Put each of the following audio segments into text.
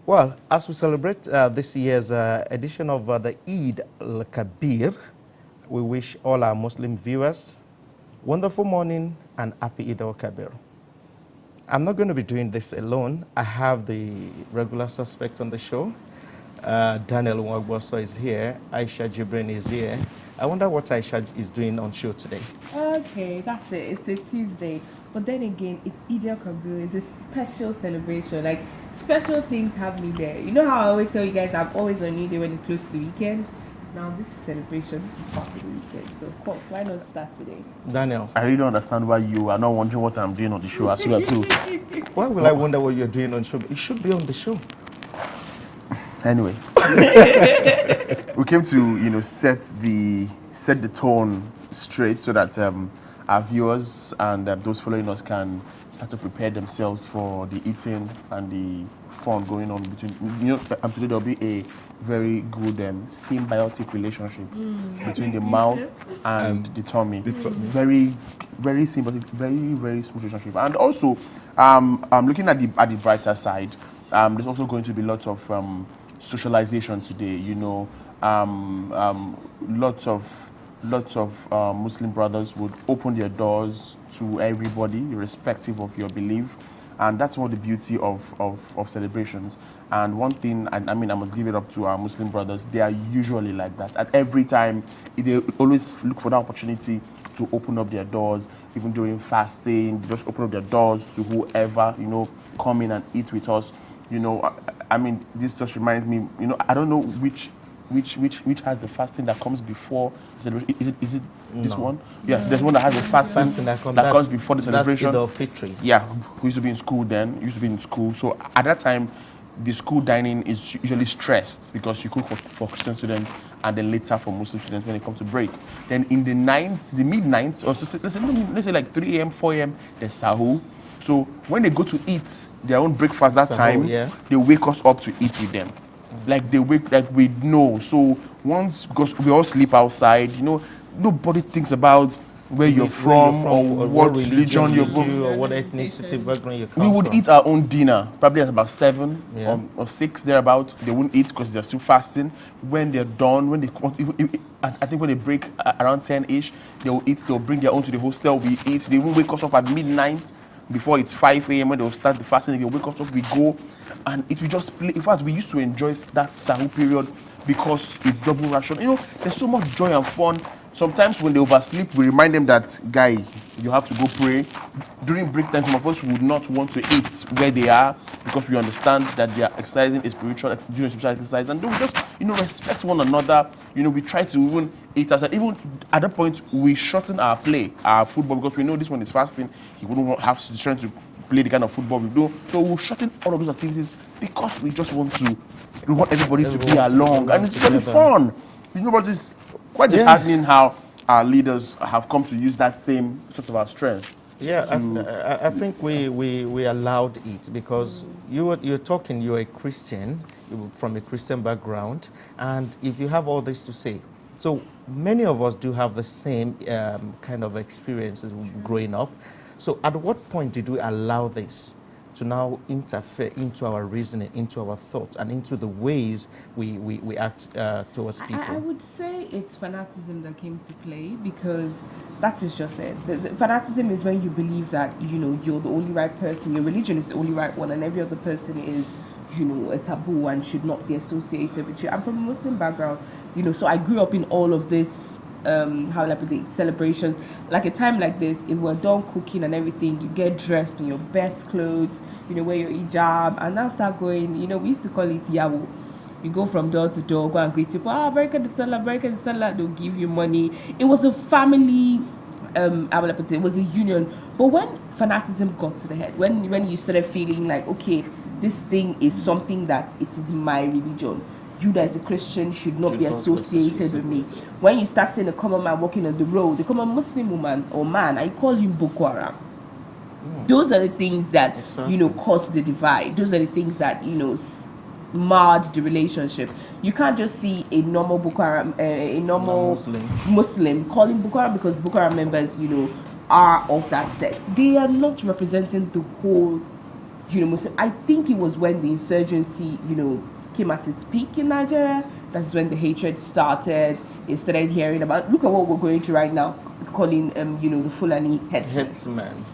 Well, as we celebrate this year's edition of the Eid al-Kabir, we wish all our Muslim viewers wonderful morning and happy Eid al-Kabir. I'm not going to be doing this alone. I have the regular suspect on the show. Daniel Nwagboso is here. Aisha Jibrin is here. I wonder what Aisha is doing on show today. Okay, that's it. It's a Tuesday. But then again, it's Eid al-Kabir. It's a special celebration. Like, special things have me there. You know how I always tell you guys I'm always on NEWDAY when it's close to the weekend? Now, this is celebration. This is part of the weekend. So, of course, why not start today? Daniel. I really don't understand why you are not wondering what I'm doing on the show as well, too. Why will I wonder what you're doing on the show? It should be on the show. Anyway, we came to set the tone straight so that our viewers and those following us can start to prepare themselves for the eating and the fun going on between. Today there'll be a very good symbiotic relationship between the mouth and the tummy. Very, very symbiotic, very, very smooth relationship. And also, looking at the brighter side, there's also going to be lots of socialization today. Lots of Muslim brothers would open their doors to everybody, irrespective of your belief, and that's one of the beauty of celebrations. And one thing, I must give it up to our Muslim brothers. They are usually like that. At every time, they always look for that opportunity to open up their doors, even during fasting. They just open up their doors to whoever come in and eat with us. This just reminds me. I don't know which has the fasting that comes before the celebration. Is it this one? Yeah, there's one that has the fasting that comes before the celebration. That's Eid al-Fitr. Yeah, we used to be in school then. So at that time, the school dining is usually stressed because you cook for Christian students and then later for Muslim students when it comes to break. Then in the mid-nights, or let's say like 3 a.m., 4 a.m., there's sahur. So when they go to eat their own breakfast they wake us up to eat with them. Like we know. So because we all sleep outside, nobody thinks about where you're from or what religion you're from or what ethnicity background you come from. We would eat our own dinner probably at about 7 or 6 thereabout. They wouldn't eat because they're still fasting. When they're done, I think when they break around 10ish, they will eat. They'll bring their own to the hostel. We eat. They won't wake us up at midnight. Before it's 5 a.m. when they'll start the fasting, they'll wake us up, we go, and it will just play. In fact, we used to enjoy that sahur period because it's double ration. There's so much joy and fun. Sometimes when they oversleep, we remind them that, guy, you have to go pray. During break time, some of us would not want to eat where they are because we understand that they are exercising a spiritual exercise. And we just, respect one another. We try to even eat aside. Even at that point, we shorten our football, because we know this one is fasting. He wouldn't have to try to play the kind of football we do. So we'll shorten all of those activities because we want everybody to be along. And it's very fun. But it's quite disheartening how our leaders have come to use that same source of our strength. Yeah, I think we allowed it because you're a Christian, from a Christian background, and if you have all this to say, so many of us do have the same kind of experiences growing up. So at what point did we allow this to now interfere into our reasoning, into our thoughts, and into the ways we act towards people? I would say it's fanaticism that came to play, because that is just it. The fanaticism is when you believe that, you're the only right person, your religion is the only right one, and every other person is, a taboo and should not be associated with you. I'm from a Muslim background, so I grew up in all of this, celebrations. Like a time like this, if we're done cooking and everything, you get dressed in your best clothes, wear your hijab, and now start going, we used to call it yawo. You go from door to door, go and greet people, Baraka the Salah, they'll give you money. It was a family, it was a union. But when fanaticism got to the head, when you started feeling like, okay, this thing is something that it is my religion, you as a Christian should not be associated with me. When you start seeing a common man walking on the road, the common Muslim woman or man, I call him Boko Haram. Those are the things that, caused the divide. Those are the things that, marred the relationship. You can't just see a normal Boko Haram, a normal Muslim calling Boko Haram, because Boko Haram members, are of that sect. They are not representing the whole Muslim. I think it was when the insurgency, came at its peak in Nigeria. That's when the hatred started. They started hearing about, look at what we're going through right now, calling, the Fulani headsmen.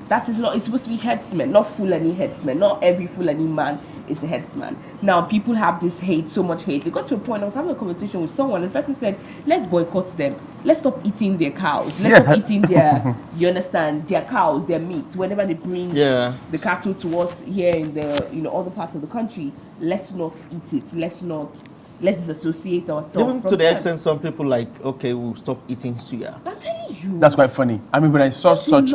That is not, it's supposed to be headsmen, not Fulani headsmen. Not every Fulani man is a headsman. Now, people have this hate, so much hate. It got to a point, I was having a conversation with someone, and the person said, let's boycott them. Let's stop eating their cows. Let's stop eating their, you understand, their cows, their meat. Whenever they bring the cattle to us here in the, other parts of the country, let's not eat it. Let's disassociate ourselves Even from to the them. extent some people like, okay, we'll stop eating suya. I'm telling you. That's quite funny. I mean, when I saw such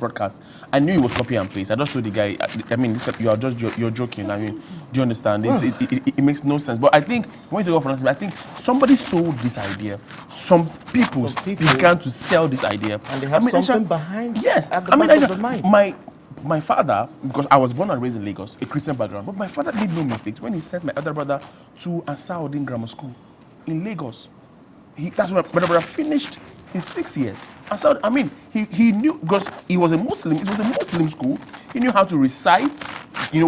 broadcast, I knew it was copy and paste. I just told the guy, I mean, you're joking. I mean, do you understand? It makes no sense. But I think when you talk about I think somebody sold this idea. Some people began to sell this idea, and they have something behind. Yes, at the back of the mind. My father, because I was born and raised in Lagos, a Christian background, but my father made no mistakes when he sent my elder brother to Ansarudin Grammar School in Lagos. That's when my brother finished his 6 years. And so, I mean, he knew, because he was a Muslim, it was a Muslim school, he knew how to recite,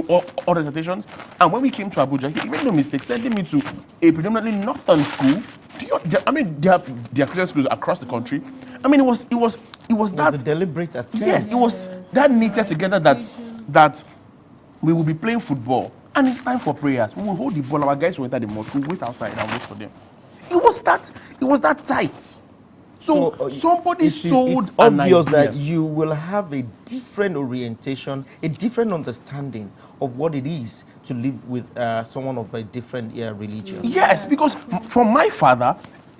all recitations. And when we came to Abuja, he made no mistake sending me to a predominantly northern school. There are Christian schools across the country. I mean, it was that a deliberate attempt. Yes, it was that knitted together that we will be playing football and it's time for prayers. We will hold the ball. Our guys will enter the mosque. We'll wait outside and wait for them. It was that tight. So somebody sold. It's obvious that you will have a different orientation, a different understanding of what it is to live with someone of a different religion. Yes, because from my father,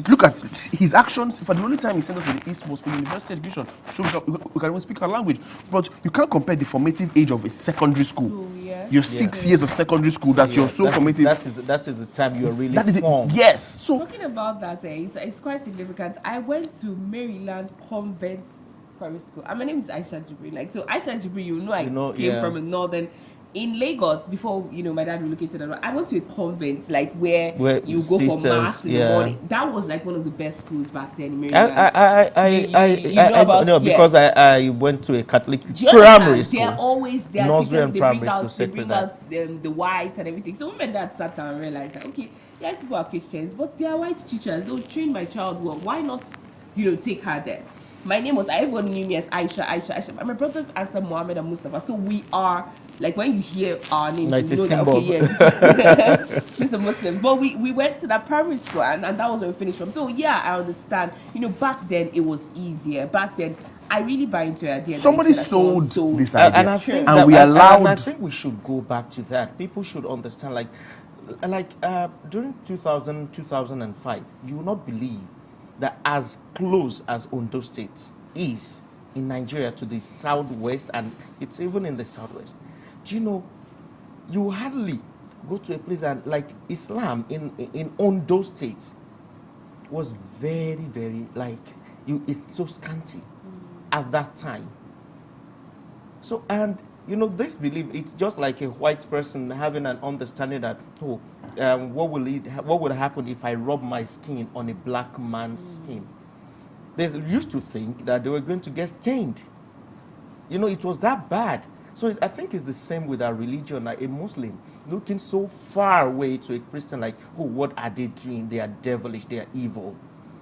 look at his actions. For the only time he sent us to the East was for university education, so we can even speak our language. But you can't compare the formative age of a secondary school. Your 6 years of secondary school that you're so formative. That is the time you are really formed. Yes. So talking about that, it's quite significant. I went to Maryland Convent Primary School, and my name is Aisha Jibri. So Aisha Jibri, I came from a northern. In Lagos, before my dad relocated, I went to a convent where you go for mass in the morning. That was one of the best schools back then in Maryland. I know because I went to a Catholic primary school. They're always there. Nursery and primary school. They bring out the whites and everything. So when my dad sat down and realized that yes, people are Christians, but they are white teachers. They'll train my child well. Why not, take her there? My name was, everyone knew me as Aisha. My brothers answer Mohammed and Mustafa. So we are, when you hear our names, you know that, this is a Muslim. But we went to that primary school and that was where we finished from. So yeah, I understand. Back then it was easier. Back then, I really buy into the idea. Somebody sold this idea. And I think I think we should go back to that. People should understand, during 2005, you will not believe that as close as Ondo State is in Nigeria to the southwest, and it's even in the southwest, do you know, you hardly go to a place and Islam in Ondo State was very, very it's so scanty at that time. So, and this belief, it's just like a white person having an understanding that, what will happen if I rub my skin on a black man's skin? They used to think that they were going to get stained. It was that bad. So I think it's the same with our religion. A Muslim looking so far away to a Christian, what are they doing? They are devilish, they are evil.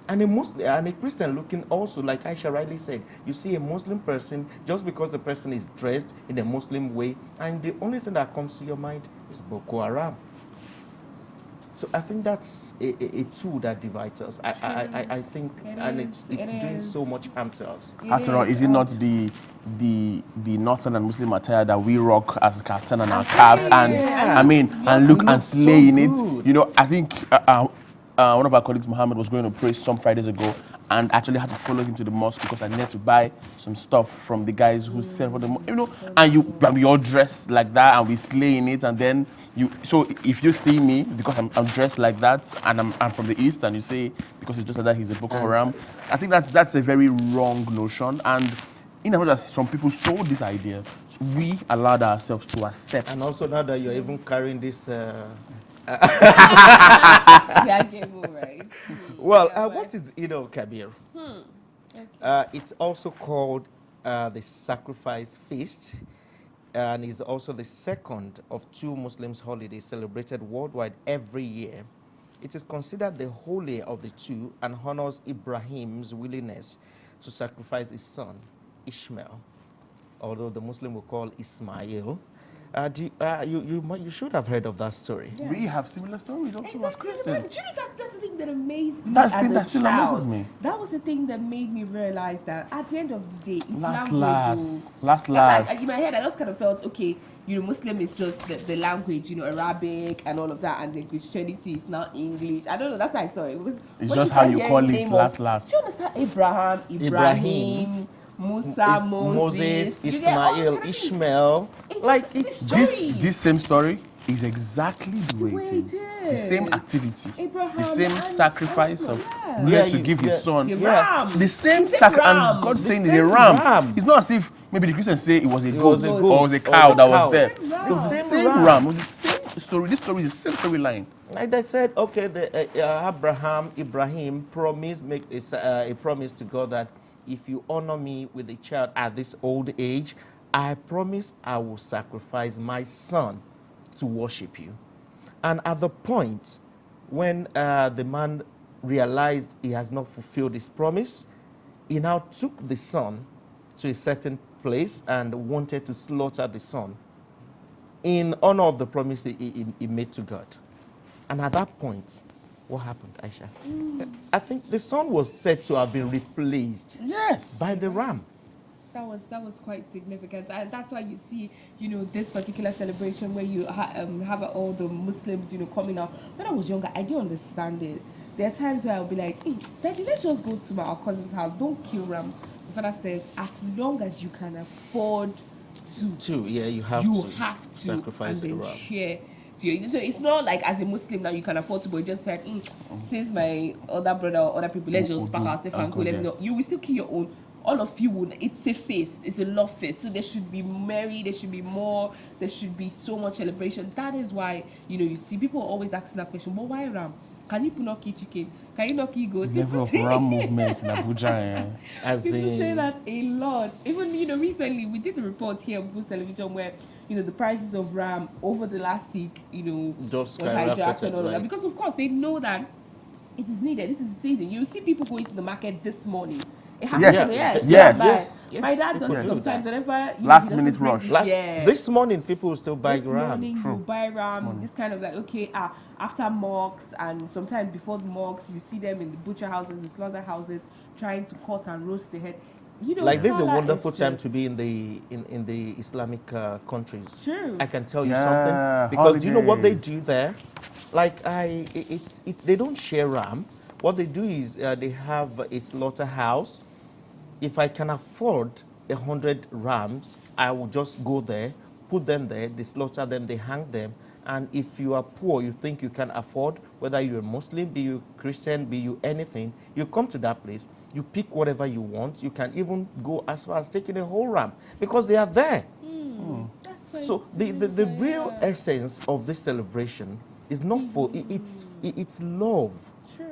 And a Muslim and a Christian looking also, like Aisha rightly said, you see a Muslim person just because the person is dressed in a Muslim way, and the only thing that comes to your mind is Boko Haram. So I think that's a tool that divides us. I think, it's doing so much harm to us. After all, is it not the northern and Muslim attire that we rock as kaftan and our caps and look and slay in it? I think one of our colleagues, Mohammed, was going to pray some Fridays ago, and actually had to follow him to the mosque because I needed to buy some stuff from the guys who sell for the and we all dress like that and we slay in it, and then so if you see me because I'm dressed like that and I'm from the East, and you say because it's just like that he's a Boko Haram, I think that's a very wrong notion. And in order that some people sold this idea, so we allowed ourselves to accept. And also now that you're even carrying this Well, what is Eid al-Kabir? It's also called the sacrifice feast, and is also the second of two Muslims holidays celebrated worldwide every year. It is considered the holier of the two and honors Ibrahim's willingness to sacrifice his son, Ishmael, although the Muslim will call Ismail. You should have heard of that story. Yeah. We have similar stories also as Christians. Do you know that's the thing that amazed me That's the as thing a that still child. amazes me. That was the thing that made me realize that at the end of the day, it's Last, language. In my head, I just kind of felt, okay, Muslim is just the language, Arabic and all of that, and then Christianity is now English. I don't know, that's how I saw it. It's just how you call it, last. Do you understand? Ibrahim, Musa, Moses, Ismail, Ishmael. This same story is exactly the way it is. The same activity, Abraham the same and sacrifice of yeah. willingness to give his son. The ram. The same The same sacrifice, ram. and God The saying it's same a ram. ram. It's not as if maybe the Christians say it was a goat, was a goat or it was a or cow a that cow. was there. The same It was the ram. same ram. It was the same story. This story is the same storyline. Like they said, okay, Ibrahim promised, make a promise to God that if you honor me with a child at this old age, I promise I will sacrifice my son to worship you. And at the point when the man realized he has not fulfilled his promise, he now took the son to a certain place and wanted to slaughter the son in honor of the promise he made to God. And at that point, what happened, Aisha? I think the son was said to have been replaced Yes. by the ram. That was quite significant, and that's why you see, this particular celebration where you have all the Muslims, coming out. When I was younger, I didn't understand it. There are times where I'll be like, Daddy, let's just go to our cousin's house. Don't kill ram. The father says, as long as you can afford to, You have to sacrifice and a then ram. share. So it's not like as a Muslim now you can afford to, but you just like, since my other brother or other people, let's just pack ourselves and go. Let me know. You will still kill your own. All of you would. It's a feast. It's a love feast. So there should be merry. There should be more. There should be so much celebration. That is why you see people always asking that question. But why ram? Can you not kill chicken? Can you not kill goat? Level of ram movement in Abuja. People say that a lot. Even recently we did a report here on Boost Television where the prices of ram over the last week just was hijacked and all of that, because of course they know that it is needed. This is the season. You see people going to the market this morning. It happens. Yes. My dad does People it do sometimes. Whenever Last minute rush. This morning, people will still buy this ram. morning you buy ram. This kind of like, okay, after mosques and sometimes before the mosques, you see them in the butcher houses, the slaughter houses, trying to cut and roast the head. Like this is a Salah wonderful is time just- to be in the Islamic countries. True. I can tell you Yeah, something, because do you know what they holidays. do there? Like they don't share ram. What they do is they have a slaughterhouse. If I can afford 100 rams, I will just go there, put them there, they slaughter them, they hang them. And if you are poor, you think you can afford, whether you're a Muslim, be you Christian, be you anything, you come to that place, you pick whatever you want. You can even go as far as taking a whole ram, because they are there. That's why So the real essence of this celebration is not for, it's love. Sure.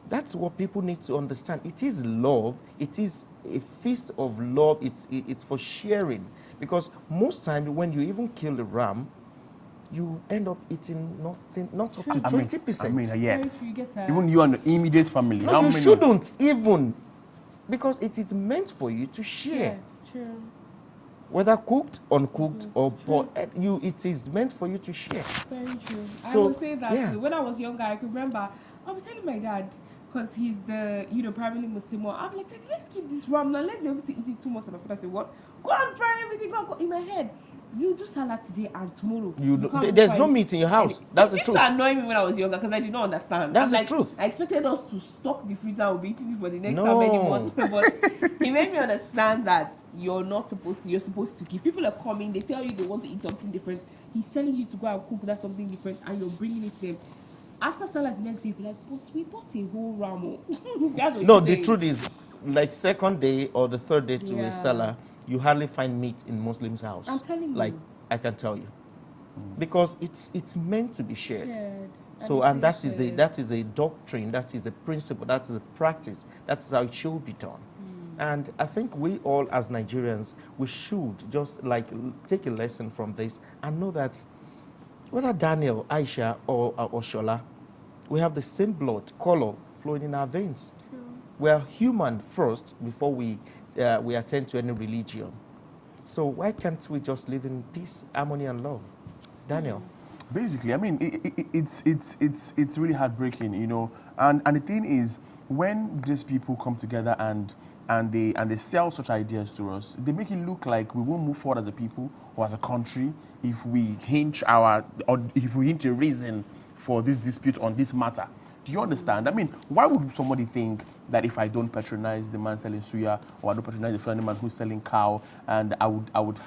That's what people need to understand. It is love. It is a feast of love. It's for sharing. Because most times when you even kill a ram, you end up eating nothing, not up to 20%. I mean, yes. If you get a- Even you and the immediate family. No, how you many? shouldn't even. Because it is meant for you to share. Yeah, true. Whether cooked, uncooked, or it is meant for you to share. Very true. I So, will say that yeah. too. When I was younger, I could remember I was telling my dad, because he's the primarily Muslim. I'm like, let's keep this ram now. Let's be able to eat it 2 months. And my father said, what? Go and fry everything. Go. In my head, you do salad today and tomorrow. There's no meat in your house. That's the It truth. used to annoy me when I was younger because I did not understand. That's I'm the truth. I expected us to stock the freezer and we'll be eating it for the next No. how many months. But he made me understand that you're not supposed to. You're supposed to give. People are coming. They tell you they want to eat something different. He's telling you to go and cook that something different, and you're bringing it to them. After salad the next day, you'll be like, but we bought a whole ram. That's what No, he's the saying. truth is, like second day or the third day to Yeah. a seller, you hardly find meat in Muslim's house. I'm telling you. Like, I can tell you. Because it's meant to be shared. Shared. So, and that is shared. a doctrine, that is a principle, that is a practice. That's how it should be done. And I think we all as Nigerians, we should just like take a lesson from this and know that whether Daniel, Aisha, or Shola, we have the same blood, color flowing in our veins. We are human first before we attend to any religion. So why can't we just live in peace, harmony, and love? Daniel? Basically, I mean, it's really heartbreaking, you know. And the thing is, when these people come together and they sell such ideas to us, they make it look like we won't move forward as a people or as a country if we hint a reason for this dispute on this matter. Do you understand? I mean, why would somebody think that if I don't patronize the man selling suya, or I don't patronize the Fulani man who's selling cow, and I would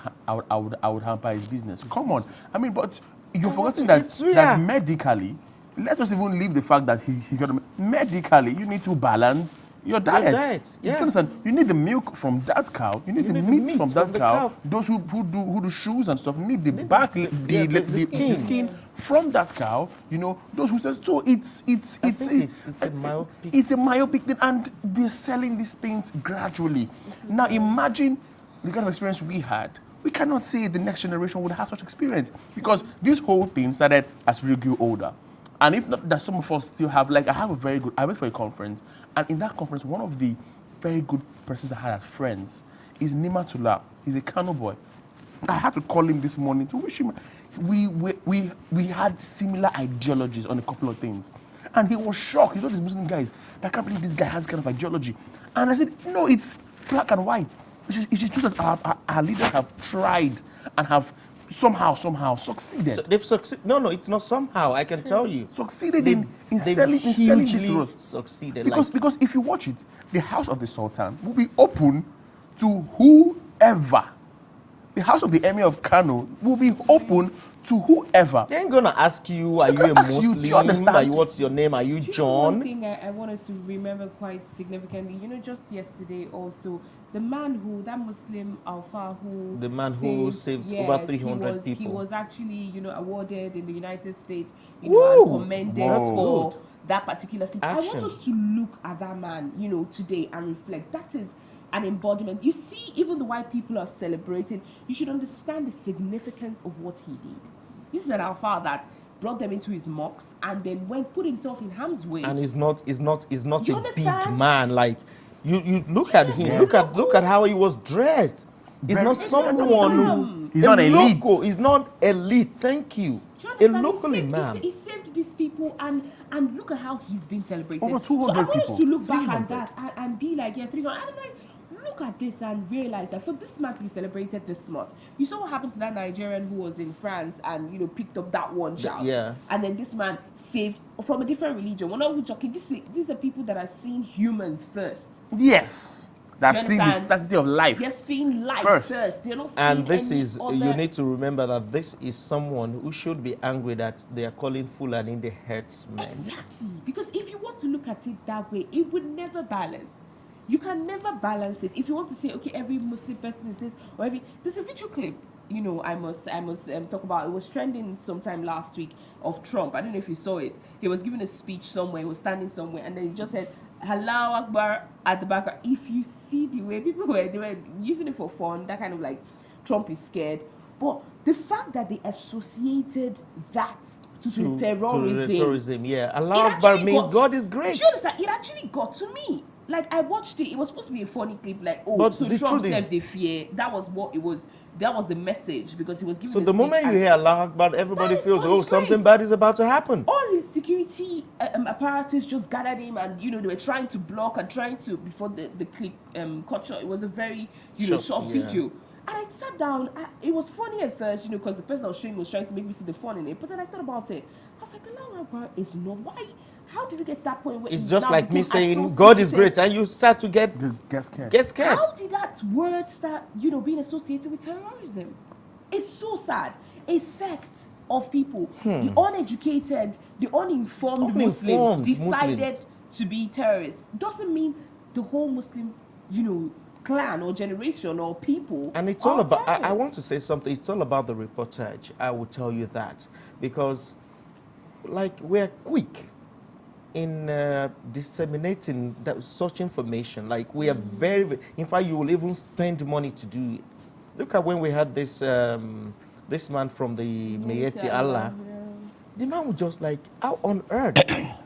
hamper his business? Come on. I mean, but you're forgetting that medically, let us even leave the fact that he got medically, you need to balance your diet. Yeah. You understand? You need the milk from that cow. You need the meat from that cow. Those who do shoes and stuff need the the skin from that cow. You know, those who says so. It's a myopic. It's a myopic thing, and we're selling these things gradually. Now imagine the kind of experience we had. We cannot say the next generation would have such experience because this whole thing started as we grew older. And if not that some of us still have, like I went for a conference, and in that conference, one of the very good persons I had as friends is Nimatullah. He's a Kano boy. I had to call him this morning to wish him. We had similar ideologies on a couple of things. And he was shocked. He's one of these Muslim guys. I can't believe this guy has kind of ideology. And I said, no, it's black and white. It's just true that our leaders have tried and have somehow succeeded. So they've succeeded. No, it's not somehow. I can tell you. Succeeded in selling this to us. Succeeded. Because if you watch it, the house of the Sultan will be open to whoever. The house of the Emir of Kano will be open to whoever. They ain't gonna ask you, are you a Muslim? Do you understand? What's your name? Are you John? One thing I want us to remember quite significantly, just yesterday also, the man that Muslim Alpha who saved over 300 people. He was actually, awarded in the United States, and commended for that particular feat. I want us to look at that man, today and reflect. That is an embodiment. You see, even the white people are celebrating. You should understand the significance of what he did. This is an Alpha that brought them into his mosques and then put himself in harm's way. And he's not a big man. Like you look at him. Yes. Look at how he was dressed. He's not someone. He's not elite. He's not elite. Thank you. A local man. He saved these people, and look at how he's been celebrated. Over 200 so I want people. us to look back at that and be like, 300. I'm like, look at this and realize that for this man to be celebrated this month, you saw what happened to that Nigerian who was in France and picked up that one child. Yeah. And then this man saved from a different religion. We're not even talking. These are people that are seeing humans first. Yes. That's seeing the sanctity of life. They're seeing life first. They're not seeing and this is other. You need to remember that this is someone who should be angry that they are calling Fulani the herdsmen. Exactly. Because if you want to look at it that way, it would never balance. You can never balance it. If you want to say, okay, every Muslim person is this, or there's a video clip, I must talk about. It was trending sometime last week of Trump. I don't know if you saw it. He was giving a speech somewhere. He was standing somewhere, and then he just said, "Allahu Akbar" at the back. If you see the way they were using it for fun, that kind of like Trump is scared. But the fact that they associated that to terrorism, yeah, Allahu Akbar means God is great. It actually got to me. Like, I watched it. It was supposed to be a funny clip. Like, but so Trump said they fear. That was what it was. That was the message because he was giving. So the moment you hear Allah Akbar, everybody feels, something bad is about to happen. All his security apparatus just gathered him, and they were trying to block and trying to before the clip cut short. It was a very short video. And I sat down. It was funny at first, because the person I was showing was trying to make me see the fun in it. But then I thought about it. I was like, Allah Akbar is not why. How did we get to that point where it's just like me saying God is great and you start to get scared. How did that word start, being associated with terrorism? It's so sad. A sect of people, the uneducated, the uninformed Muslims decided to be terrorists. Doesn't mean the whole Muslim, clan or generation or people. And it's all about, I want to say something, it's all about the reportage. I will tell you that. Because, we're quick disseminating such information. Like we are very, in fact, you will even spend money to do it. Look at when we had this this man from the Mayeti Allah. The man was just like, how on earth?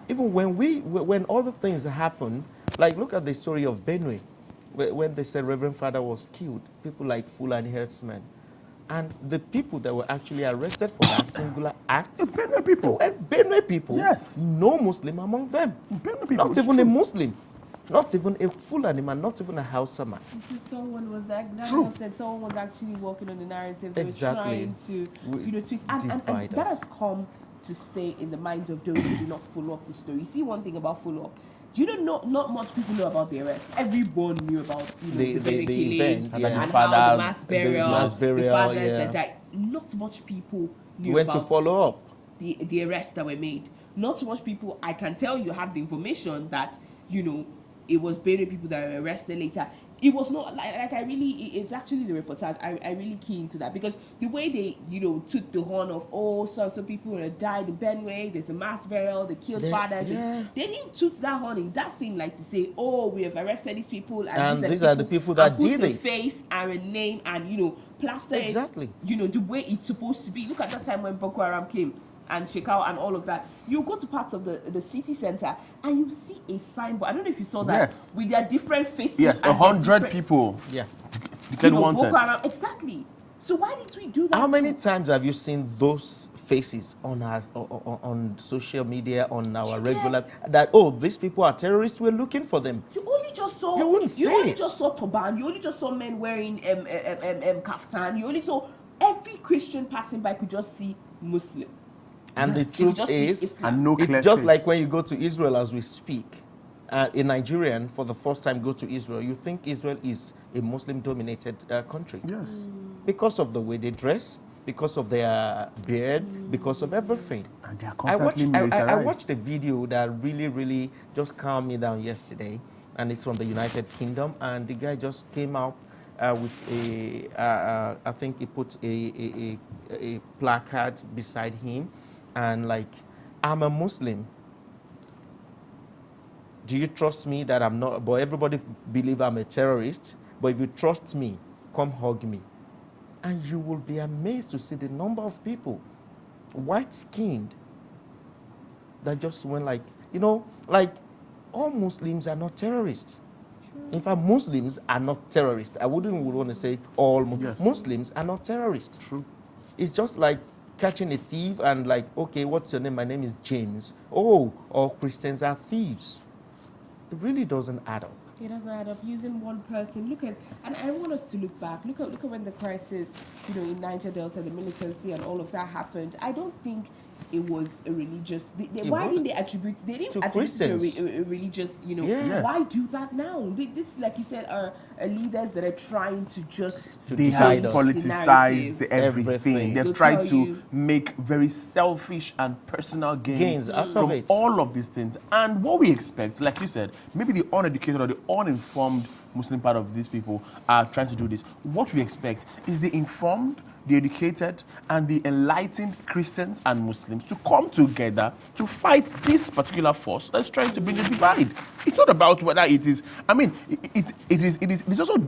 Even when all the things happen, like look at the story of Benue, when they said Reverend Father was killed, people like Fulani herdsmen. And the people that were actually arrested for that singular act, Benue people. were Benue people. Yes. No Muslim among them. Benue people. Not even a Muslim. Not even a Fulani man, not even a Hausa man. Someone was like, that True. man said someone was actually working on the narrative. They Exactly. were trying to, twist. And divide that us. has come to stay in the minds of those who do not follow up the story. You see one thing about follow up. Do you know not much people know about the arrest? Everyone knew about the The killings event, yeah. and Father, how the mass burial, the fathers yeah. that died. Not much people knew Went about to follow up. the arrests that were made. Not much people, I can tell you, have the information that, it was Benue people that were arrested later. It was not like I really, it's actually the reportage. I really key into that because the way they, took the horn of, so people died in Benue, there's a mass burial, they killed fathers. yeah. They didn't toot that horn in. That seemed like to say, we have arrested these people. And these are the people that and put did a it. face and a name and, plaster Exactly. it, the way it's supposed to be. Look at that time when Boko Haram came and Shekau and all of that. You go to parts of the city center and you see a signboard. I don't know if you saw that. Yes. With their different faces. Yes, and their 100 different- people Yeah. declared wanted. Boko Haram. Exactly. So why did we do that? How many times have you seen those faces on our on social media, on our regular, Yes. that these people are terrorists, we're looking for them? You only just saw. You wouldn't say only it. just saw turban. You only just saw men wearing kaftan. You only saw every Christian passing by could just see Muslim. And Yes. the You truth just see is, Islam. And no clear it's just face. like when you go to Israel as we speak. A Nigerian, for the first time, go to Israel, you think Israel is a Muslim-dominated country. Yes. Because of the way they dress, because of their beard, because of everything. And they are I constantly watched, I militarized. watched a video that really, really just calmed me down yesterday, and it's from the United Kingdom, and the guy just came out with I think he put a placard beside him, and like, I'm a Muslim. Do you trust me that I'm not? But everybody believe I'm a terrorist. But if you trust me, come hug me. And you will be amazed to see the number of people, white-skinned, that just went like, like all Muslims are not terrorists. In fact, Muslims are not terrorists. I wouldn't want to say all Yes. Muslims are not terrorists. True. It's just like catching a thief and like, okay, what's your name? My name is James. Oh, all Christians are thieves. It really doesn't add up. It doesn't add up. Using one person. Look at, and I want us to look back. Look at when the crisis, in Niger Delta, the militancy and all of that happened. I don't think it was a religious. Why didn't they attribute? They didn't To attribute it to Christians. a religious. Yes. Why do that now? This, like you said, are leaders that are trying to just. To They divide have us. politicized everything. Everything. They've They'll tried tell to you- make very selfish and personal gains Out of from it. all of these things. And what we expect, like you said, maybe the uneducated or the uninformed Muslim part of these people are trying to do this. What we expect is the informed, the educated, and the enlightened Christians and Muslims to come together to fight this particular force that's trying to bring a divide. It's not about whether it is. I mean, it is also.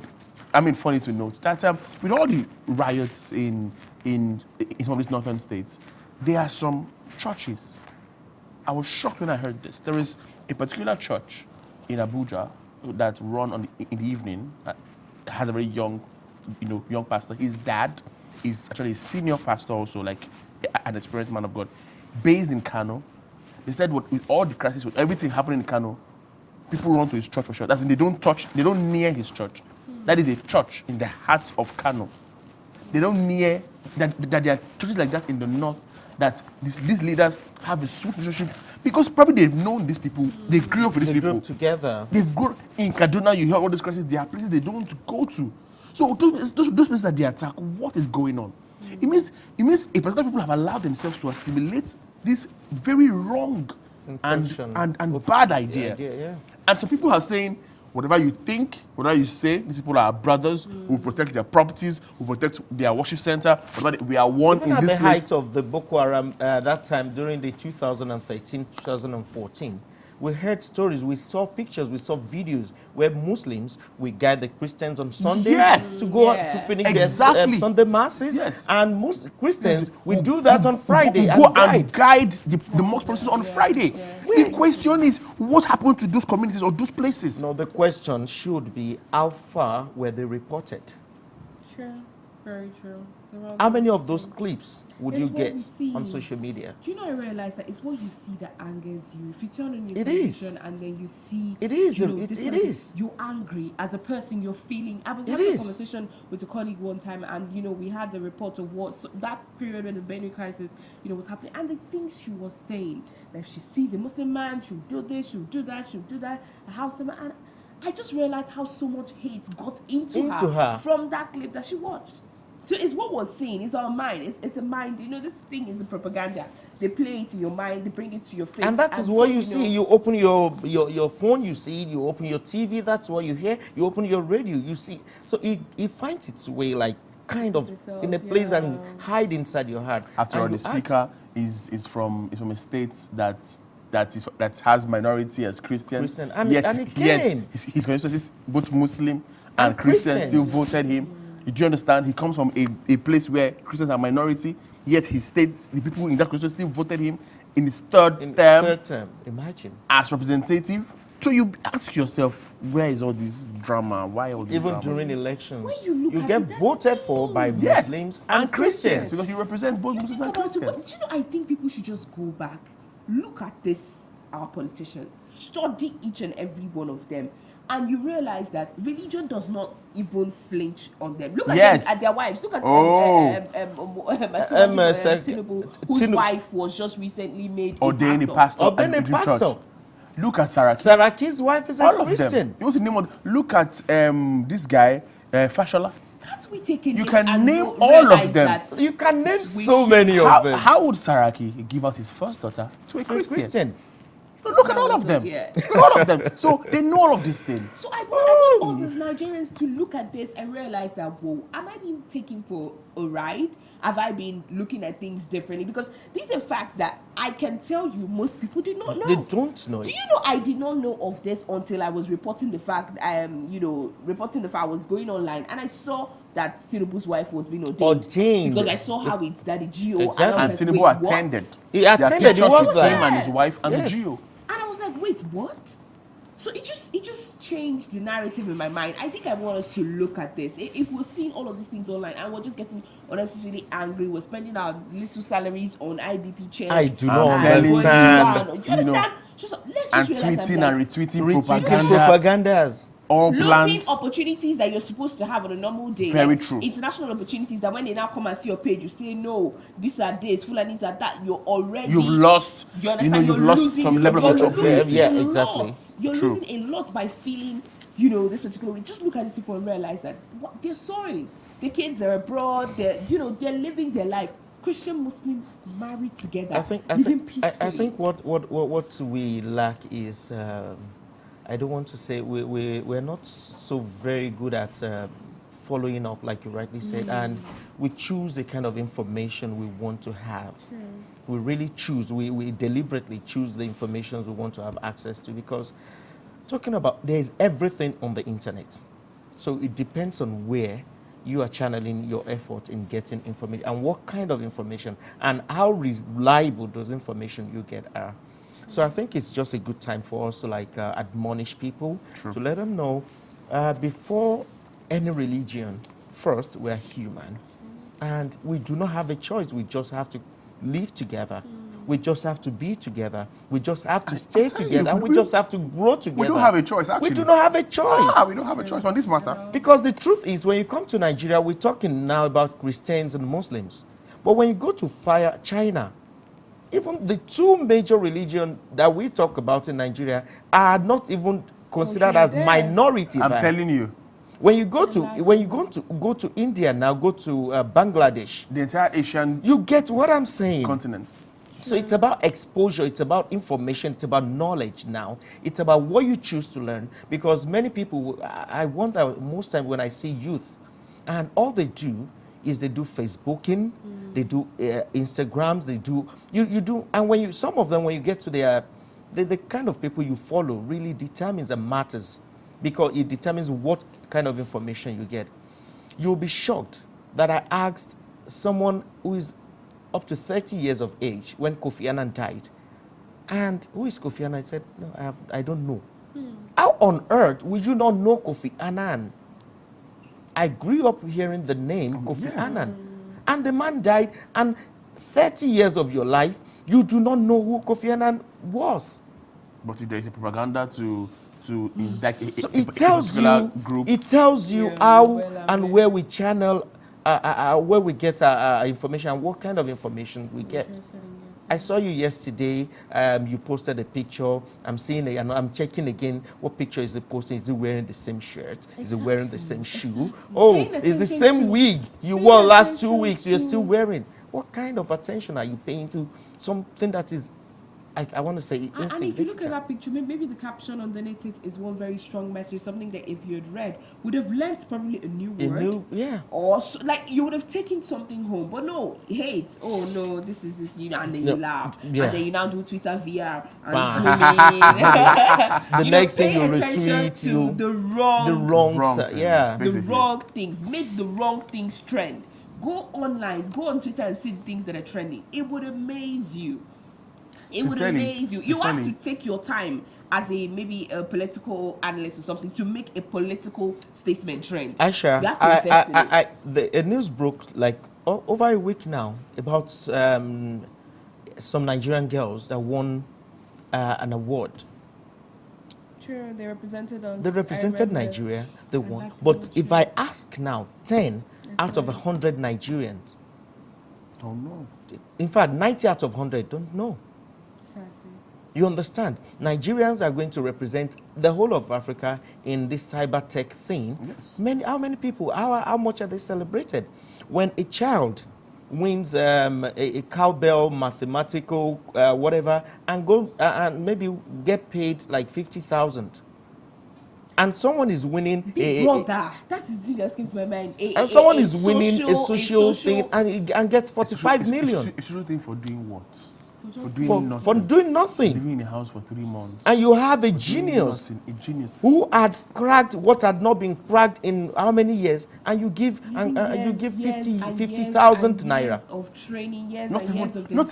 I mean, funny to note that with all the riots in some of these northern states, there are some churches. I was shocked when I heard this. There is a particular church in Abuja that run in the evening. Has a very young pastor. His dad is actually a senior pastor, also like an experienced man of God, based in Kano. They said with all the crisis, with everything happening in Kano, people run to his church for sure. That's they don't near his church. That is a church in the heart of Kano. They don't near that there are churches like that in the north, that these leaders have a sweet relationship because probably they've known these people, they grew up with these They people. grew up together. They've grown in Kaduna. You hear all these crises. There are places they don't want to go to. So those places that they attack, what is going on? It means a particular people have allowed themselves to assimilate this very wrong Intention. and bad idea. Yeah. And some people are saying, whatever you think, whatever you say, these people are our brothers, who protect their properties, who protect their worship center. We are one Even in at this the place. height of the Boko Haram that time during the 2013-2014, We heard stories, we saw pictures, we saw videos where Muslims will guide the Christians on Sundays Yes. to go Yeah. to finish Exactly. their Sunday masses. Yes. And most Christians Yes. will do that on Friday Go and guide. and guide the mosque process on Friday. The question is, what happened to those communities or those places? No, the question should be, how far were they reported? True. Very true. How many of those clips would It's you what we get see. on social media? Do you know, I realize that it's what you see that angers you. If you turn on your It is. television and then you see, It is you the- know, it- this it kind of thing, is. you're angry as a person. You're feeling. I was It having a is. conversation with a colleague one time, and you know, we had the report of what that period when the Benue crisis, you know, was happening, and the things she was saying. That if she sees a Muslim man, she'll do this, she'll do that, she'll do that. A house man, and I just realized how so much hate got into her from that clip that she watched. So it's what we're seeing. It's our mind. It's a mind. You know, this thing is a propaganda. They play it in your mind. They bring it to your face. And that is what you see. You open your phone, you see it. You open your TV, that's what you hear. You open your radio, you see. So it finds its way, like, kind of in a place and hide inside your heart. After all, And the you act. speaker is from a state that has minority as Christians. Christian. And yet it came. his constituencies, both Muslim and Christians, still Christians. voted him. Do you understand? He comes from a place where Christians are minority, yet his state, the people in that constituency still voted him in his third term Imagine. as representative. So you ask yourself, where is all this drama? Why all this Even drama? during elections, When you look you at get it, that's voted for by Yes, Muslims and Christians, Christians. because you represent both You Muslims think and about it, Christians. do you know, I think people should just go back, look at this, our politicians, study each and every one of them, and you realize that religion does not even flinch on them. Look at Yes. them, at their wives. Look at Tinubu, whose Tinubu. wife was just recently made Ordained a a pastor. Ordained a and preaching pastor. church. Look at Saraki. Saraki's wife is a All of Christian. them. You want to name all? Look at this guy, Fashola. Can't we take in You this can and name no- all of realize them. that You can name We so should- many of them. How would Saraki give out his first daughter to a A Christian? Christian. Look at That all was of them. yeah. Look at all of them. So they know all of these things. So I want us as Nigerians to look at this and realize that, whoa, am I being taken for a ride? Have I been looking at things differently? Because these are facts that I can tell you most people did not know. They don't know Do it. you know I did not know of this until I was reporting the fact, reporting the fact I was going online and I saw that Tinubu's wife was being ordained. Because I saw how it's that the GO. Exactly. And, I And was like, Tinubu wait, what? attended. He There are attended, he pictures was with there. him and his wife and Yes. the GO. And I was like, wait, what? So it just changed the narrative in my mind. I think I want us to look at this. If we're seeing all of these things online and we're just getting unnecessarily angry, we're spending our little salaries on IBP checks. I do not I'm telling you, understand. Do you you know, understand? Just, let's And just realize tweeting and retweeting Retweeting propaganda. propagandas. All losing planned. opportunities that you're supposed to have on a normal day. Very true. International opportunities that when they now come and see your page, you say, no, these are this, Fulanis are that. You're already... You've lost, You understand? you've You're lost losing, some level of you're opportunity. losing Yeah, a exactly. lot. You're True. losing a lot by feeling, this particular way. Just look at these people and realize that they're soaring. The kids are abroad. They're living their life. Christian, Muslim, married together. Living peacefully. I think what we lack is, I don't want to say we're not so very good at following up, like you rightly said, and we choose the kind of information we want to have. We really choose, we deliberately choose the information we want to have access to, because talking about, there's everything on the internet. So it depends on where you are channeling your effort in getting information and what kind of information and how reliable those information you get are. So I think it's just a good time for us to admonish people, to let them know before any religion, first, we are human. And we do not have a choice. We just have to live together. We just have to be together. We just have to stay together. And we just have to grow together. We don't have a choice, actually. We do not have a choice. We don't have a choice on this matter. Because the truth is, when you come to Nigeria, we're talking now about Christians and Muslims. But when you go to China, even the two major religions that we talk about in Nigeria are not even considered as minority. I'm there. telling you, When you go to India now, go to Bangladesh, the entire Asian you get what I'm saying. continent. So it's about exposure, it's about information, it's about knowledge now. It's about what you choose to learn. Because many people, I wonder most time when I see youth, and all they do is they do Facebooking, they do Instagrams, they do, you do, and when some of them, when you get to the kind of people you follow really determines and matters, because it determines what kind of information you get. You'll be shocked that I asked someone who is up to 30 years of age when Kofi Annan died. And who is Kofi Annan? I said, no, I don't know. How on earth would you not know Kofi Annan? I grew up hearing the name Kofi Annan. And the man died, and 30 years of your life, you do not know who Kofi Annan was. But if there is a propaganda to indict So it tells you, group. it tells you how and where we channel, where we get our information, and what kind of information we get. I saw you yesterday. You posted a picture. I'm seeing it, and I'm checking again. What picture is it posting? Is he wearing the same shirt? Is he wearing the same shoe? Oh, it's the same wig you wore last 2 weeks. You're still wearing. What kind of attention are you paying to something that is, I want to say, insignificant? And if you look at that picture, maybe the caption underneath it is one very strong message, something that if you had read, would have learnt probably a new word. Yeah. Or so, like you would have taken something home. But no, hate. Oh no, this is this, you know, and then you laugh. Yeah. And then you now do Twitter VR and The next thing you retweet, to the wrong yeah. the wrong things, make the wrong things trend. Go online, go on Twitter and see the things that are trending. It would amaze you. It would amaze you. You have to take your time as maybe a political analyst or something to make a political statement trend. Aisha, you have to invest in it. the news broke like over a week now about some Nigerian girls that won an award. Sure, they represented us. They represented Nigeria. They won. But if I ask now, 10 out of 100 Nigerians don't know. In fact, 90 out of 100 don't know. Exactly. You understand? Nigerians are going to represent the whole of Africa in this cyber tech thing. Yes. How many people? How much are they celebrated? When a child wins a cowbell, mathematical, whatever, and go and maybe get paid like 50,000. And someone is winning that's the thing that came to my mind. Someone is winning a social thing and gets 45 million. A social thing for doing what? For doing nothing. Living in a house for 3 months. And you have a genius who had cracked what had not been cracked in how many years, and you give 50,000 naira of training, not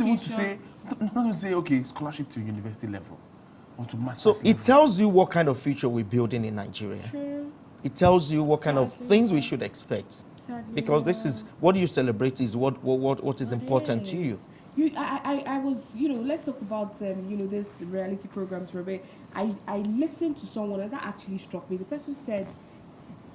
even to say okay, scholarship to university level. So it tells you what kind of future we're building in Nigeria. True. It tells you what kind of things we should expect. Because this is what you celebrate is what is important to you. I was, let's talk about, this reality programs, Robert. I listened to someone and that actually struck me. The person said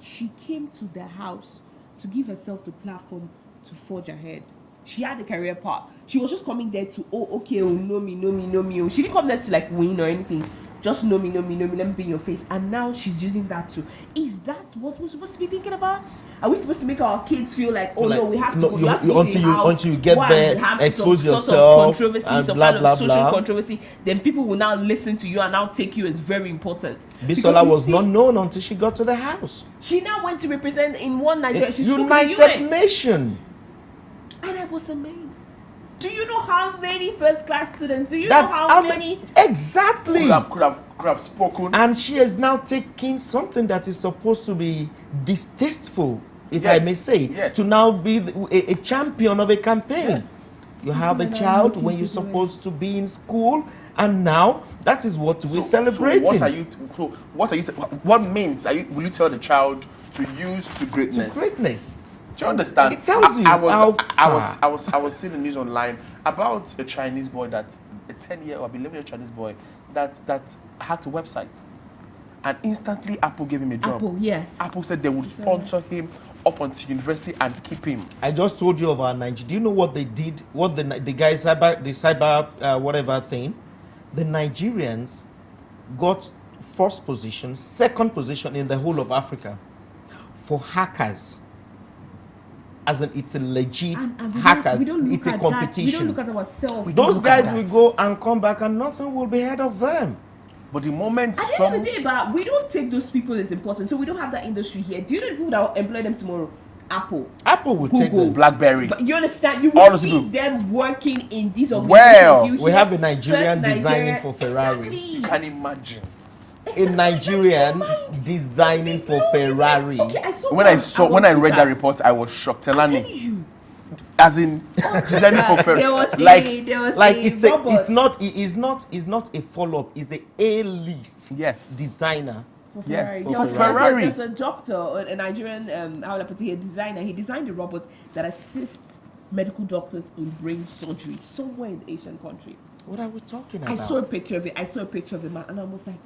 she came to the house to give herself the platform to forge ahead. She had a career path. She was just coming there to, know me. She didn't come there to like win or anything. Just know me, let me be in your face. And now she's using that too. Is that what we're supposed to be thinking about? Are we supposed to make our kids feel like, we have to until you get there, expose yourself, sort of controversy, and some blah, kind blah, of social blah. controversy, then people will now listen to you and now take you as very important. Bisola was not known until she got to the house. She now went to represent in one Nigeria. She's United Nations. And I was amazed. Do you know how many first-class students? Do you know how many? Exactly. Could have spoken. And she is now taking something that is supposed to be distasteful, if I may say, to now be a champion of a campaign. Yes. You have a child when you're supposed to be in school, and now that is what we're celebrating. What means will you tell the child to use to greatness? To greatness. Do you understand? It tells you I was seeing the news online about a Chinese boy a 10-year or 11-year Chinese boy that hacked a website, and instantly Apple gave him a job. Apple said they would sponsor him up until university and keep him. I just told you about Nigeria. Do you know what they did? What the guys cyber whatever thing? The Nigerians got first position, second position in the whole of Africa for hackers. As in, it's a legit hackers. It's a competition. We don't look at ourselves. Those guys will go and come back, and nothing will be ahead of them. But the moment at the end of the day, but we don't take those people as important, so we don't have that industry here. Do you know the people that will employ them tomorrow? Apple, Apple will take Google, them. BlackBerry. But you understand? You All will those see people. them working in these Well, organizations. You we hear have a Nigerian first designing for Ferrari. You Exactly. can imagine. A Nigerian designing for Ferrari. Okay, I saw When I read that report, I was shocked. I'm Telani, telling you. as in designing for There Ferrari. was Like a it's robot not a follow-up, it's the A-list Yes. designer. for Yes, Ferrari. for Ferrari. There's a doctor, or a Nigerian, how would I put it, a designer. He designed a robot that assists medical doctors in brain surgery somewhere in the Asian country. What are we talking I about? saw a picture of it. And I was like,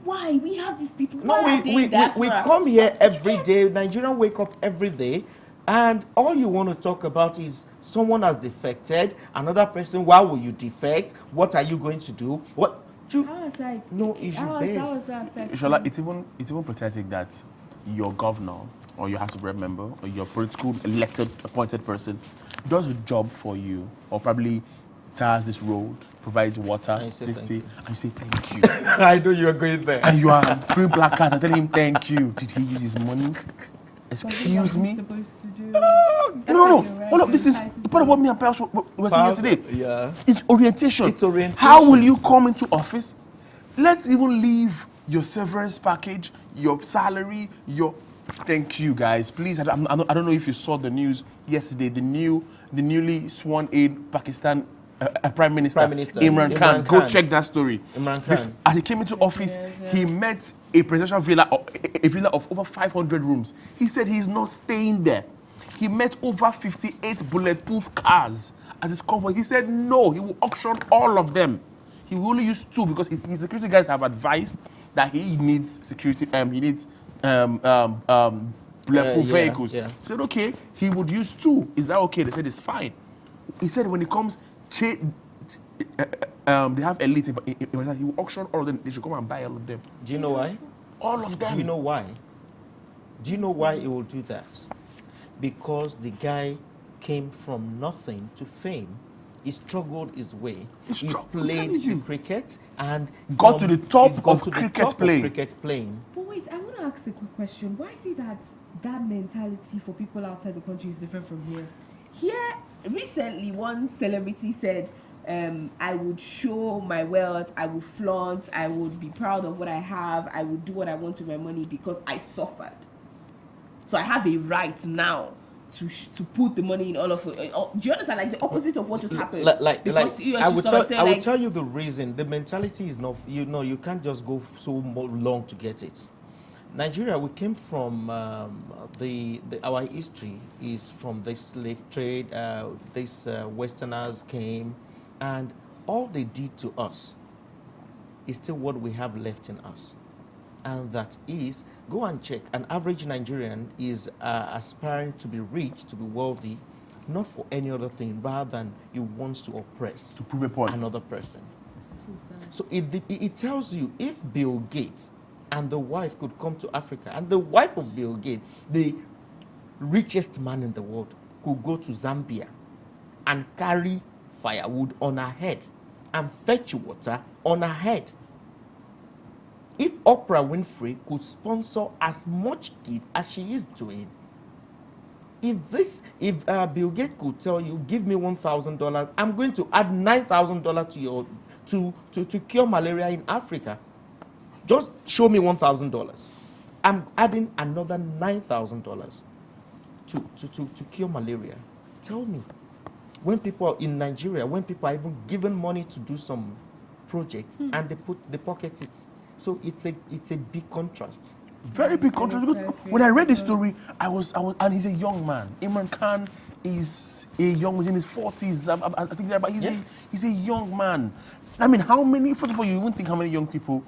why? We have these people. No, Why are they we in diaspora? come here every day. Nigerians wake up every day, and all you want to talk about is someone has defected. Another person, why will you defect? What are you going to do? What? I was like, No issue how based. was that affecting? Shola, it's even pathetic that your governor or your House of Rep member or your political elected appointed person does a job for you, or probably tires this road, provides water, And you say this thank tea, you. and you say thank you. I know you are going there. And you are putting placards and telling him thank you. Did he use his money? Something Excuse that me? he's supposed to do. No. All of this is part of what me and Pius were saying yesterday. Yeah. It's orientation. It's orientation. How will you come into office? Let's even leave your severance package, your salary, your... Thank you, guys. Please, I don't know if you saw the news yesterday. The newly sworn in Pakistan Prime Minister, Imran Khan. Go check that story. Imran Khan. As he came into office, he met a presidential villa, a villa of over 500 rooms. He said he's not staying there. He met over 58 bulletproof cars as his comfort. He said no, he will auction all of them. He will only use 2 because his security guys have advised that he needs security. He needs bulletproof vehicles. Yeah. He said okay, he would use 2. Is that okay? They said it's fine. He said when it comes, they have elite. He will auction all of them. They should come and buy all of them. Do you know why? All of them. Do you know why? Do you know why he will do that? Because the guy came from nothing to fame. He struggled his way. He played cricket and got to the top of cricket playing. But wait, I want to ask a quick question. Why is it that mentality for people outside the country is different from here? Here, recently, one celebrity said, I would show my wealth, I would flaunt, I would be proud of what I have, I would do what I want with my money because I suffered. So I have a right now to put the money in all of it. Do you understand? Like the opposite of what just happened. I will tell you the reason. The mentality is not, you can't just go so long to get it. Nigeria, we came from our history is from the slave trade. These Westerners came, and all they did to us is still what we have left in us. And that is, go and check, an average Nigerian is aspiring to be rich, to be wealthy, not for any other thing, rather than he wants to oppress, to prove a point, another person. So it tells you, if Bill Gates and the wife could come to Africa, and the wife of Bill Gates, the richest man in the world, could go to Zambia and carry firewood on her head and fetch water on her head. If Oprah Winfrey could sponsor as much kid as she is doing, if Bill Gates could tell you, give me $1,000, I'm going to add $9,000 to your to cure malaria in Africa. Just show me $1,000. I'm adding another $9,000 to cure malaria. Tell me, when people in Nigeria, when people are even given money to do some projects and they pocket it. So it's a big contrast. Very big contrast. When I read this story, I was, and he's a young man. Imran Khan is a young man in his 40s. I think but he's a young man. I mean, how many? First of all, you wouldn't think how many young people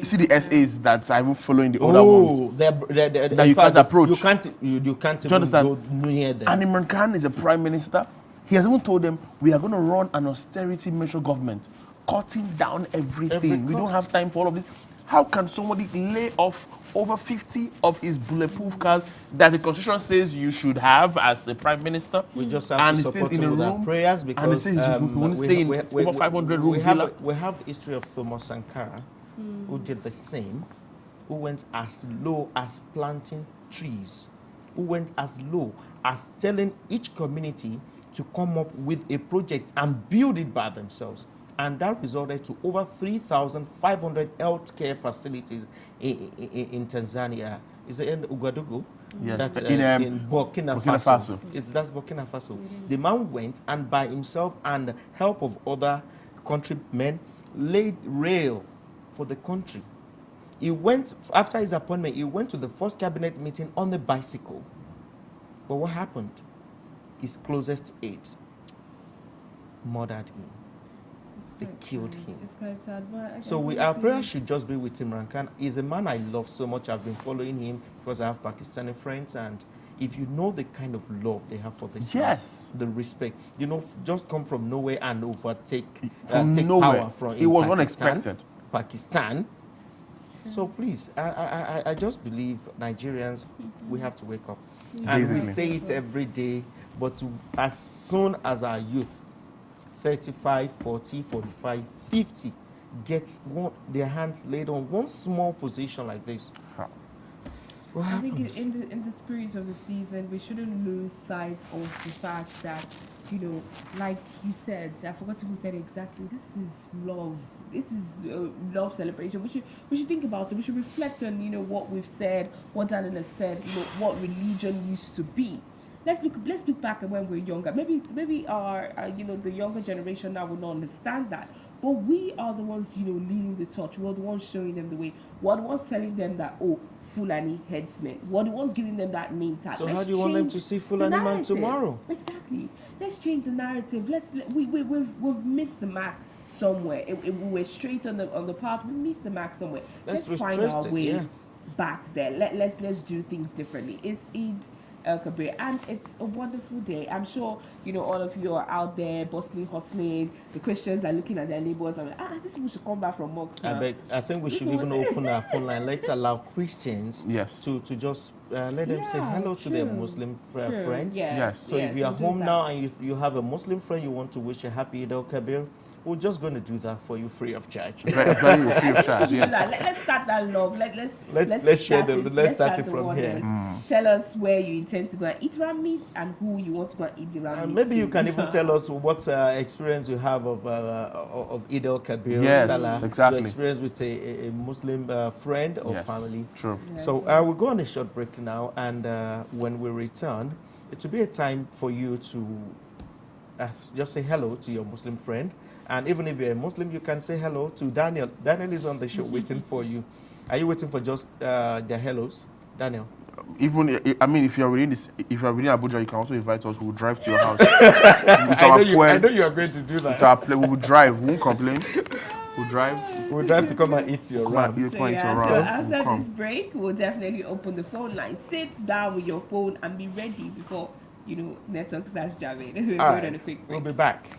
see the SAs that are even following the older ones that you can't approach. You can't even go near them. And Imran Khan is a prime minister. He has even told them, we are going to run an austerity measure government, cutting down everything. We don't have time for all of this. How can somebody lay off over 50 of his bulletproof cars that the constitution says you should have as a prime minister? We just have to support him with our prayers, because and he says we won't stay in over 500 room villa. We have history of Thomas Sankara, who did the same, who went as low as planting trees who went as low as telling each community to come up with a project and build it by themselves. And that resulted to over 3,500 healthcare facilities in Tanzania. Is it in Ouagadougou? Yes. That's In Burkina Burkina Faso. Faso. That's Burkina Faso. The man went and by himself and help of other countrymen laid rail for the country. He went, after his appointment, he went to the first cabinet meeting on a bicycle. But what happened? His closest aide murdered him. They killed him. It's quite sad, but So our prayer should just be with Imran Khan. He's a man I love so much. I've been following him because I have Pakistani friends, and if you know the kind of love they have for this Yes. man, the respect, you know, just come from nowhere and overtake From take nowhere. power from It was Pakistan, unexpected. Pakistan. So please, I just believe Nigerians, we have to wake up. And we Basically. say it every day, but as soon as our youth, 35, 40, 45, 50, get their hands laid on one small position like this, what I think happens? in the spirit of the season, we shouldn't lose sight of the fact that, you know, like you said, I forgot who said exactly, this is love. This is love celebration. We should think about it. We should reflect on, you know, what we've said, what Daniel has said, you know, what religion used to be. Let's look back at when we were younger. Maybe our you know, the younger generation now will not understand that. But we are the ones, you know, leading the torch. We're the ones showing them the way. We're the ones telling them that, oh, Fulani headsmen. We're the ones giving them that name tag. So Let's how do you want them change to see the Fulani man narrative. tomorrow? Exactly. Let's change the narrative. We've missed the mark somewhere. We were straight on the path. We missed the mark somewhere. Let's find retrace our it, way yeah. back there. Let's do things differently. It's Eid KABIR, and it's a wonderful day. I'm sure, you know, all of you are out there bustling, hustling. The Christians are looking at their neighbors and like, these people should come back from mosque now. I think we should even open our phone line. Let's allow Christians Yes. to just let them say Yeah, hello to their true, Muslim true. friends. Yes. So if you are we'll do home that. now and you have a Muslim friend you want to wish a happy Eid al-Kabir, we're just going to do that for you free of charge. Very free of charge, yes. Let's start that love. Let's share let's start it from here. Tell us where you intend to go and eat ram meat and who you want to go and eat the ram meat. Maybe you can with. even tell us what experience you have of Eid al-Kabir, Yes, Salah, exactly. your experience with a Muslim friend or Yes, family. true. So we'll go on a short break now, and when we return, it will be a time for you to just say hello to your Muslim friend. And even if you're a Muslim, you can say hello to Daniel. Daniel is on the show waiting for you. Are you waiting for just their hellos, Daniel? Even, I mean, if you're within Abuja, you can also invite us. We'll drive to your house. With our fuel, I know you are going to do with that. our we will drive. We won't complain. We'll drive. We'll drive to come and eat your ram. You'll point So around. after We'll come. this break, we'll definitely open the phone line. Sit down with your phone and be ready before, you know, network starts jamming. We're All going on a right, quick break. we'll be back.